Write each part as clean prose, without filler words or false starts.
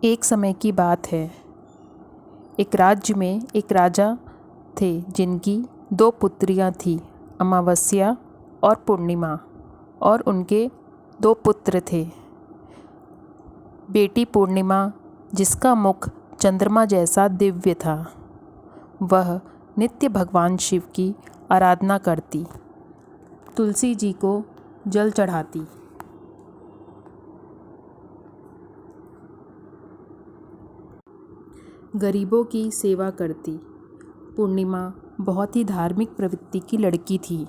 एक समय की बात है। एक राज्य में एक राजा थे जिनकी 2 पुत्रियां थीं, अमावस्या और पूर्णिमा, और उनके 2 पुत्र थे। बेटी पूर्णिमा, जिसका मुख चंद्रमा जैसा दिव्य था, वह नित्य भगवान शिव की आराधना करती, तुलसी जी को जल चढ़ाती। गरीबों की सेवा करती। पूर्णिमा बहुत ही धार्मिक प्रवृत्ति की लड़की थी,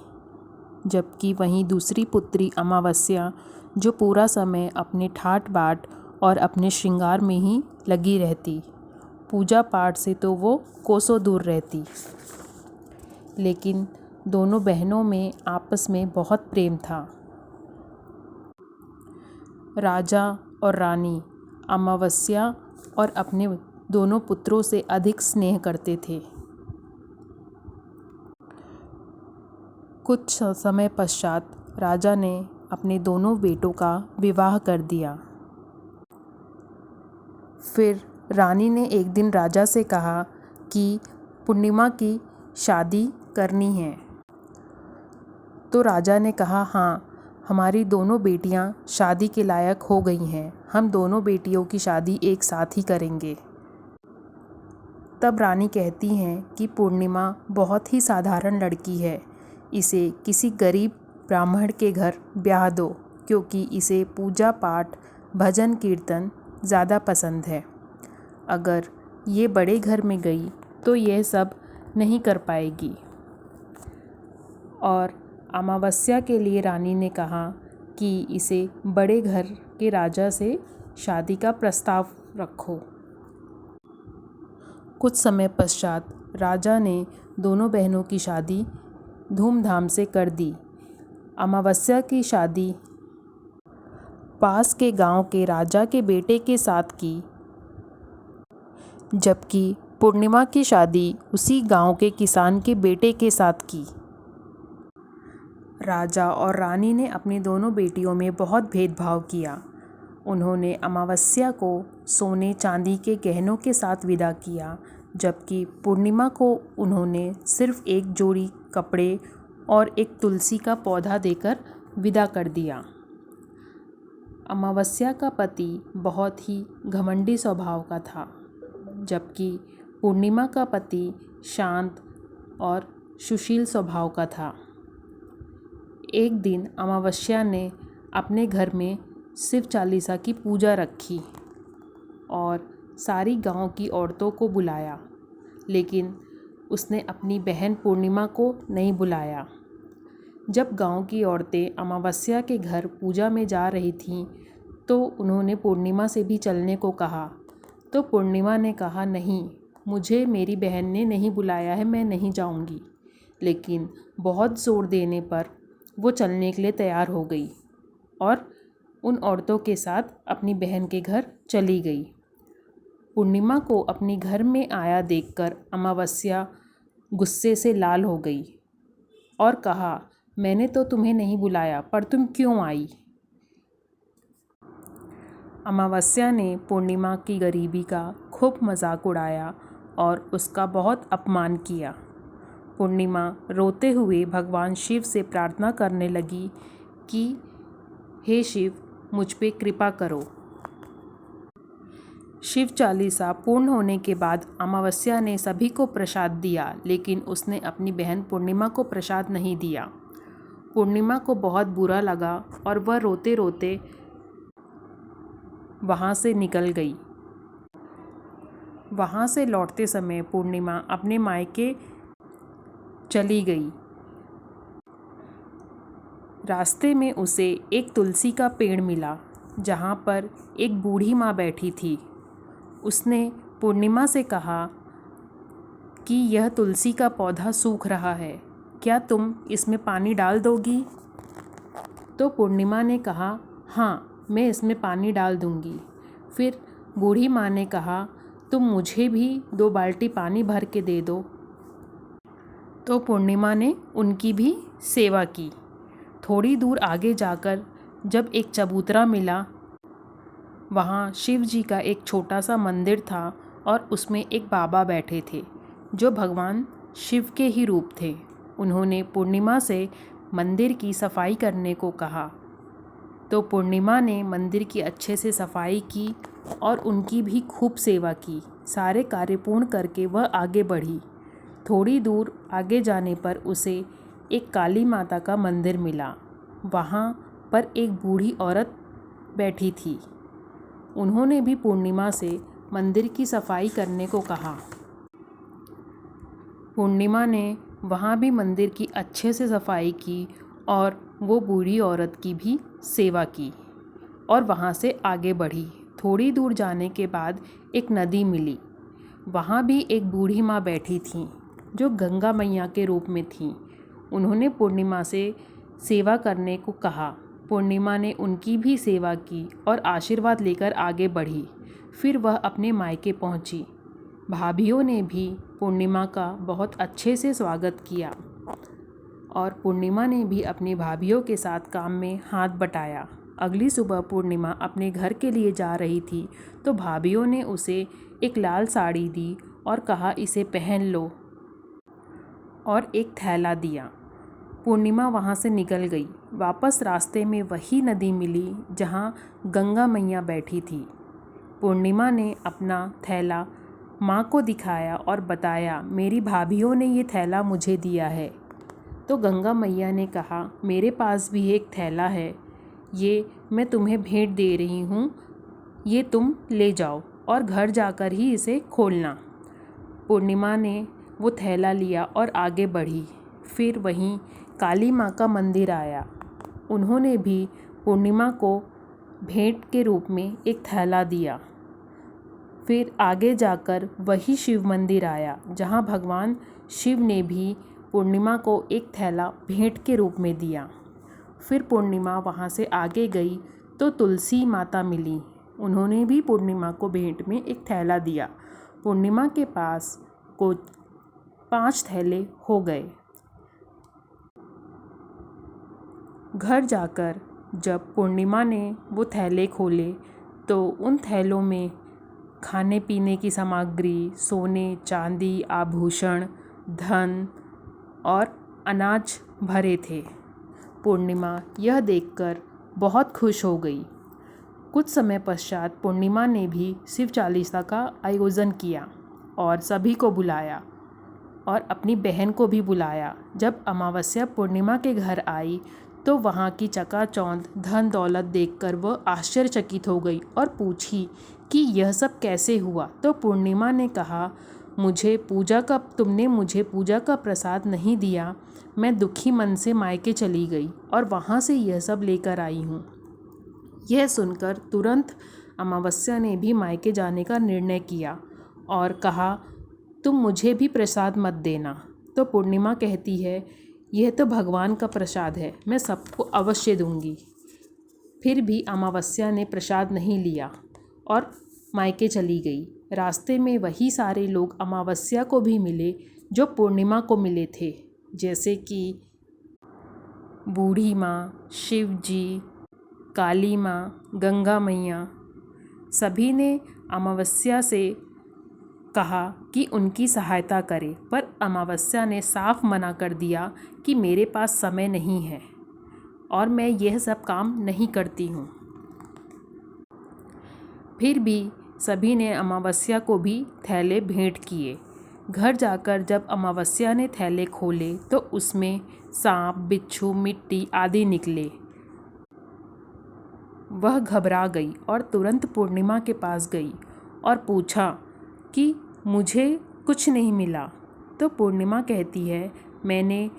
जबकि वहीं दूसरी पुत्री अमावस्या, जो पूरा समय अपने ठाट बाट और अपने श्रृंगार में ही लगी रहती, पूजा पाठ से तो वो कोसों दूर रहती। लेकिन दोनों बहनों में आपस में बहुत प्रेम था। राजा और रानी अमावस्या और अपने दोनों पुत्रों से अधिक स्नेह करते थे। कुछ समय पश्चात राजा ने अपने दोनों बेटों का विवाह कर दिया। फिर रानी ने एक दिन राजा से कहा कि पूर्णिमा की शादी करनी है। तो राजा ने कहा, हाँ, हमारी दोनों बेटियां शादी के लायक हो गई हैं, हम दोनों बेटियों की शादी एक साथ ही करेंगे। तब रानी कहती हैं कि पूर्णिमा बहुत ही साधारण लड़की है, इसे किसी गरीब ब्राह्मण के घर ब्याह दो, क्योंकि इसे पूजा पाठ, भजन कीर्तन ज़्यादा पसंद है। अगर ये बड़े घर में गई तो यह सब नहीं कर पाएगी। और अमावस्या के लिए रानी ने कहा कि इसे बड़े घर के राजा से शादी का प्रस्ताव रखो। कुछ समय पश्चात राजा ने दोनों बहनों की शादी धूमधाम से कर दी। अमावस्या की शादी पास के गांव के राजा के बेटे के साथ की, जबकि पूर्णिमा की शादी उसी गांव के किसान के बेटे के साथ की। राजा और रानी ने अपनी दोनों बेटियों में बहुत भेदभाव किया। उन्होंने अमावस्या को सोने चांदी के गहनों के साथ विदा किया, जबकि पूर्णिमा को उन्होंने सिर्फ एक जोड़ी कपड़े और एक तुलसी का पौधा देकर विदा कर दिया। अमावस्या का पति बहुत ही घमंडी स्वभाव का था, जबकि पूर्णिमा का पति शांत और सुशील स्वभाव का था। एक दिन अमावस्या ने अपने घर में शिव चालीसा की पूजा रखी और सारी गांव की औरतों को बुलाया, लेकिन उसने अपनी बहन पूर्णिमा को नहीं बुलाया। जब गांव की औरतें अमावस्या के घर पूजा में जा रही थीं, तो उन्होंने पूर्णिमा से भी चलने को कहा। तो पूर्णिमा ने कहा, नहीं, मुझे मेरी बहन ने नहीं बुलाया है, मैं नहीं जाऊंगी। लेकिन बहुत ज़ोर देने पर वो चलने के लिए तैयार हो गई और उन औरतों के साथ अपनी बहन के घर चली गई। पूर्णिमा को अपने घर में आया देखकर अमावस्या गुस्से से लाल हो गई और कहा, मैंने तो तुम्हें नहीं बुलाया, पर तुम क्यों आई? अमावस्या ने पूर्णिमा की गरीबी का खूब मजाक उड़ाया और उसका बहुत अपमान किया। पूर्णिमा रोते हुए भगवान शिव से प्रार्थना करने लगी कि हे शिव, मुझ पे कृपा करो। शिव चालीसा पूर्ण होने के बाद अमावस्या ने सभी को प्रसाद दिया, लेकिन उसने अपनी बहन पूर्णिमा को प्रसाद नहीं दिया। पूर्णिमा को बहुत बुरा लगा और वह रोते रोते वहाँ से निकल गई। वहाँ से लौटते समय पूर्णिमा अपने मायके चली गई। रास्ते में उसे एक तुलसी का पेड़ मिला, जहाँ पर एक बूढ़ी माँ बैठी थी। उसने पूर्णिमा से कहा कि यह तुलसी का पौधा सूख रहा है, क्या तुम इसमें पानी डाल दोगी? तो पूर्णिमा ने कहा, हाँ, मैं इसमें पानी डाल दूंगी। फिर बूढ़ी माँ ने कहा, तुम मुझे भी 2 बाल्टी पानी भर के दे दो। तो पूर्णिमा ने उनकी भी सेवा की। थोड़ी दूर आगे जाकर जब एक चबूतरा मिला, वहाँ शिव जी का एक छोटा सा मंदिर था और उसमें एक बाबा बैठे थे जो भगवान शिव के ही रूप थे। उन्होंने पूर्णिमा से मंदिर की सफाई करने को कहा तो पूर्णिमा ने मंदिर की अच्छे से सफाई की और उनकी भी खूब सेवा की। सारे कार्य पूर्ण करके वह आगे बढ़ी। थोड़ी दूर आगे जाने पर उसे एक काली माता का मंदिर मिला। वहाँ पर एक बूढ़ी औरत बैठी थी। उन्होंने भी पूर्णिमा से मंदिर की सफाई करने को कहा। पूर्णिमा ने वहाँ भी मंदिर की अच्छे से सफाई की और वो बूढ़ी औरत की भी सेवा की और वहाँ से आगे बढ़ी। थोड़ी दूर जाने के बाद एक नदी मिली। वहाँ भी एक बूढ़ी माँ बैठी थी जो गंगा मैया के रूप में थी। उन्होंने पूर्णिमा से सेवा करने को कहा। पूर्णिमा ने उनकी भी सेवा की और आशीर्वाद लेकर आगे बढ़ी। फिर वह अपने मायके पहुँची। भाभियों ने भी पूर्णिमा का बहुत अच्छे से स्वागत किया और पूर्णिमा ने भी अपनी भाभियों के साथ काम में हाथ बटाया। अगली सुबह पूर्णिमा अपने घर के लिए जा रही थी तो भाभियों ने उसे एक लाल साड़ी दी और कहा इसे पहन लो और एक थैला दिया। पूर्णिमा वहाँ से निकल गई। वापस रास्ते में वही नदी मिली जहाँ गंगा मैया बैठी थी। पूर्णिमा ने अपना थैला माँ को दिखाया और बताया मेरी भाभियों ने ये थैला मुझे दिया है। तो गंगा मैया ने कहा मेरे पास भी एक थैला है, ये मैं तुम्हें भेंट दे रही हूँ, ये तुम ले जाओ और घर जाकर ही इसे खोलना। पूर्णिमा ने वो थैला लिया और आगे बढ़ी। फिर वहीं काली माँ का मंदिर आया। उन्होंने भी पूर्णिमा को भेंट के रूप में एक थैला दिया। फिर आगे जाकर वही शिव मंदिर आया जहाँ भगवान शिव ने भी पूर्णिमा को एक थैला भेंट के रूप में दिया। फिर पूर्णिमा वहाँ से आगे गई तो तुलसी माता मिली। उन्होंने भी पूर्णिमा को भेंट में एक थैला दिया। पूर्णिमा के पास को 5 थैले हो गए। घर जाकर जब पूर्णिमा ने वो थैले खोले तो उन थैलों में खाने पीने की सामग्री, सोने, चांदी, आभूषण, धन और अनाज भरे थे। पूर्णिमा यह देखकर बहुत खुश हो गई। कुछ समय पश्चात पूर्णिमा ने भी शिव चालीसा का आयोजन किया और सभी को बुलाया और अपनी बहन को भी बुलाया। जब अमावस्या पूर्णिमा के घर आई तो वहाँ की चकाचौंध धन दौलत देखकर वह आश्चर्यचकित हो गई और पूछी कि यह सब कैसे हुआ। तो पूर्णिमा ने कहा तुमने मुझे पूजा का प्रसाद नहीं दिया। मैं दुखी मन से मायके चली गई और वहाँ से यह सब लेकर आई हूँ। यह सुनकर तुरंत अमावस्या ने भी मायके जाने का निर्णय किया और कहा तुम मुझे भी प्रसाद मत देना। तो पूर्णिमा कहती है यह तो भगवान का प्रसाद है, मैं सबको अवश्य दूंगी। फिर भी अमावस्या ने प्रसाद नहीं लिया और मायके चली गई। रास्ते में वही सारे लोग अमावस्या को भी मिले जो पूर्णिमा को मिले थे, जैसे कि बूढ़ी माँ, शिव जी, काली माँ, गंगा मैया। सभी ने अमावस्या से कहा कि उनकी सहायता करे, पर अमावस्या ने साफ मना कर दिया कि मेरे पास समय नहीं है और मैं यह सब काम नहीं करती हूँ। फिर भी सभी ने अमावस्या को भी थैले भेंट किए। घर जाकर जब अमावस्या ने थैले खोले तो उसमें सांप, बिच्छू, मिट्टी आदि निकले। वह घबरा गई और तुरंत पूर्णिमा के पास गई और पूछा कि मुझे कुछ नहीं मिला। तो पूर्णिमा कहती है मैंने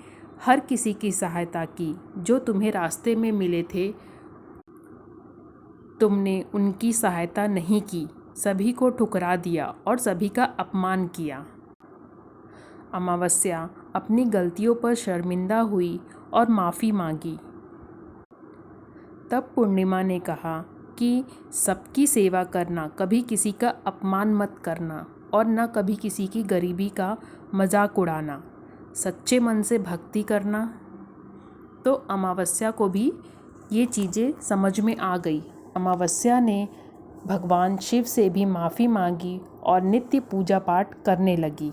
हर किसी की सहायता की जो तुम्हें रास्ते में मिले थे, तुमने उनकी सहायता नहीं की, सभी को ठुकरा दिया और सभी का अपमान किया। अमावस्या अपनी गलतियों पर शर्मिंदा हुई और माफ़ी मांगी। तब पूर्णिमा ने कहा कि सबकी सेवा करना, कभी किसी का अपमान मत करना और न कभी किसी की गरीबी का मजाक उड़ाना, सच्चे मन से भक्ति करना। तो अमावस्या को भी ये चीज़ें समझ में आ गई। अमावस्या ने भगवान शिव से भी माफ़ी मांगी और नित्य पूजा पाठ करने लगी।